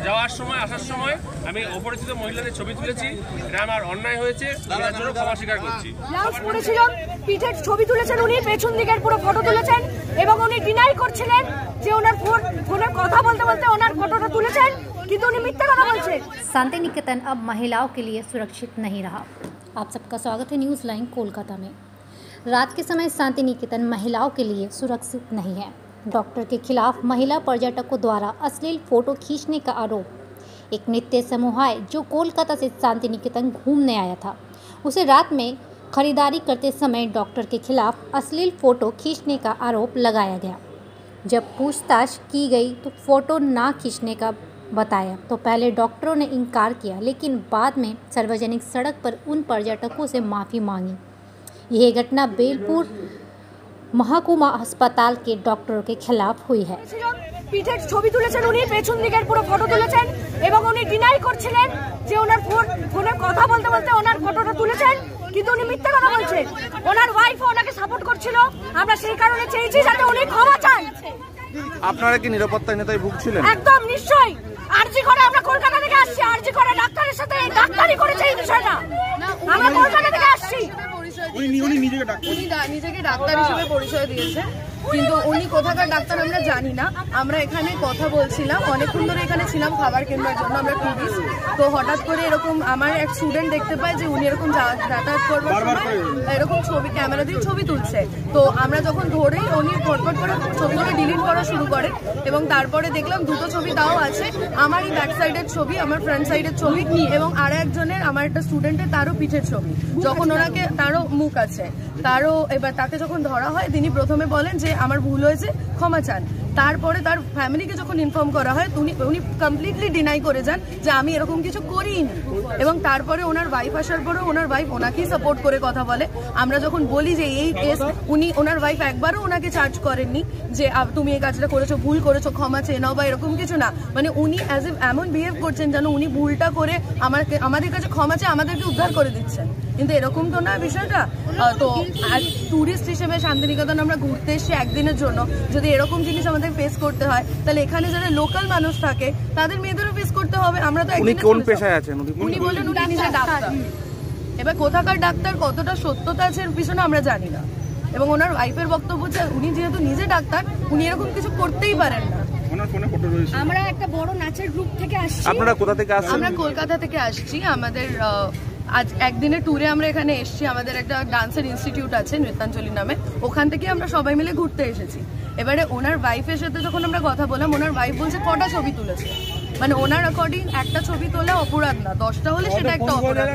যাওয়ার সময় আসার সময় আমি অপরিচিত মহিলাদের ছবি তুলেছি, এটা আমার অন্যায় হয়েছে, তার জন্য ক্ষমা স্বীকার করছি। ব্লাউজ পরেছিলেন, পিঠের ছবি তুলেছেন উনি, পেছন দিকের পুরো ফটো তুলেছেন এবং উনি ডিনাই করছিলেন যে ওনার ফোনে কথা বলতে বলতে ওনার ফটোটা তুলেছেন, কিন্তু উনি মিথ্যা কথা বলছেন। शांति निकेतन अब महिलाओं के लिए सुरक्षित नहीं रहा। आप सबका स्वागत है न्यूज़ लाइन कोलकाता में। रात के समय शांति निकेतन महिलाओं के लिए सुरक्षित नहीं है। डॉक्टर के खिलाफ महिला पर्यटकों द्वारा अश्लील फोटो खींचने का आरोप। एक नृत्य समूह जो कोलकाता से शांति निकेतन घूमने आया था, उसे रात में खरीदारी करते समय डॉक्टर के खिलाफ अश्लील फ़ोटो खींचने का आरोप लगाया गया। जब पूछताछ की गई तो फ़ोटो ना खींचने का बताया तो पहले डॉक्टरों ने इनकार किया, लेकिन बाद में सार्वजनिक सड़क पर उन पर्यटकों से माफ़ी मांगी। यह घटना बेलपुर महकुमा अस्पताल के डॉक्टरों के खिलाफ हुई है। পিঠের ছবি তুলেছেন উনি, পেছন দিকের পুরো ফটো তুলেছেন এবং উনি ডিনাই করছিলেন যে ওনার ফোনে কথা বলতে বলতে ওনার ফটোটা তুলেছেন, কিন্তু উনি মিথ্যা কথা বলছেন। ওনার ওয়াইফও ওনাকে সাপোর্ট করছিল, আমরা সেই কারণে চেয়েছি যাতে উনি ক্ষমা চান। আপনারা কি নিরাপত্তাহীনতায় ভুগছিলেন? একদম নিশ্চয়ই। আরজি করে আমরা কলকাতা থেকে আসছি, আরজি করে ডাক্তারের সাথে ডাক্তারি করেছে এই বিষয়টা। আমরা কলকাতা থেকে আসছি। উনি নিজেকে ডাক্তার হিসেবে পরিচয় দিয়েছে, কিন্তু উনি কোথাকার ডাক্তার আমরা জানি না। আমরা এখানে কথা বলছিলাম, অনেকক্ষণ ধরে এখানে ছিলাম খাবার কেনার জন্য, আমরা টুরিস্ট। তো হঠাৎ করে এরকম আমার এক স্টুডেন্ট দেখতে পাই যে উনি এরকম যাতায়াত করবার সময় এরকম ছবি ক্যামেরা দিয়ে ছবি তুলছে। তো আমরা যখন ধরেই উনি ফটফট করে ছবিগুলো ডিলিট করা শুরু করে এবং তারপরে দেখলাম দুটো ছবি তাও আছে, আমারই ব্যাক সাইডের ছবি, আমার ফ্রন্ট সাইডের ছবি এবং আর একজনের আমার একটা স্টুডেন্টের তারও পিঠের ছবি। যখন ওনাকে তারও মুখ আছে, তারও এবার তাকে যখন ধরা হয় তিনি প্রথমে বলেন যে আমার ভুল হয়েছে, ক্ষমা চান। তারপরে তার ফ্যামিলিকে যখন ইনফর্ম করা হয় উনি কমপ্লিটলি ডিনাই করে যান যে আমি এরকম কিছু করিনি। এবং তারপরে ওনার ওয়াইফ আসার পরেও ওনার ওয়াইফ ওনাকেই সাপোর্ট করে কথা বলে। আমরা যখন বলি যে এই কেস, ওনার ওয়াইফ একবারও ওনাকে চার্জ করেননি যে তুমি এই কাজটা করেছো, ভুল করেছো, ক্ষমা চেয়ে নাও বা এরকম কিছু না। মানে উনি অ্যাজ এ এমন বিহেভ করছেন যেন উনি ভুলটা করে আমাদের কাছে ক্ষমা চেয়ে আমাদেরকে উদ্ধার করে দিচ্ছেন, কিন্তু এরকম তো না বিষয়টা। তো টুরিস্ট হিসেবে শান্তিনিকেতন আমরা ঘুরতে এসেছি একদিনের জন্য, যদি এরকম জিনিস আমাদের ফেস করতে হয় তাহলে এখানে যারা লোকাল মানুষ থাকে তাদের মেয়েদেরও ফেস করতে হবে। আমরা তো উনি কোন পেশায় আছেন? উনি বলেন উনি নিজে ডাক্তার। এবার কোথাকার ডাক্তার, কতটা সত্যতা আছে পিছনে আমরা জানি না। এবং ওনার ওয়াইফের বক্তব্য যে উনি যেহেতু নিজে ডাক্তার, উনি এরকম কিছু করতেই পারেন না। আমরা একটা বড় নাচের গ্রুপ থেকে আসছি। আপনারা কোথা থেকে আসছেন? আমরা কলকাতা থেকে আসছি। আমাদের আজ একদিনের ট্যুরে আমরা এখানে এসেছি। আমাদের একটা ডান্সের ইনস্টিটিউট আছে নৃত্যাঞ্জলি নামে, ওখান থেকে আমরা সবাই মিলে ঘুরতে এসেছি। এবারে ওনার ওয়াইফের সাথে যখন আমরা কথা বললাম, ওনার ওয়াইফ বলছে কটা ছবি তুলেছে। মানে ওনার অ্যাকর্ডিং একটা ছবি তোলা অপরাধ না, 10টা হলে সেটা একটা অপরাধ।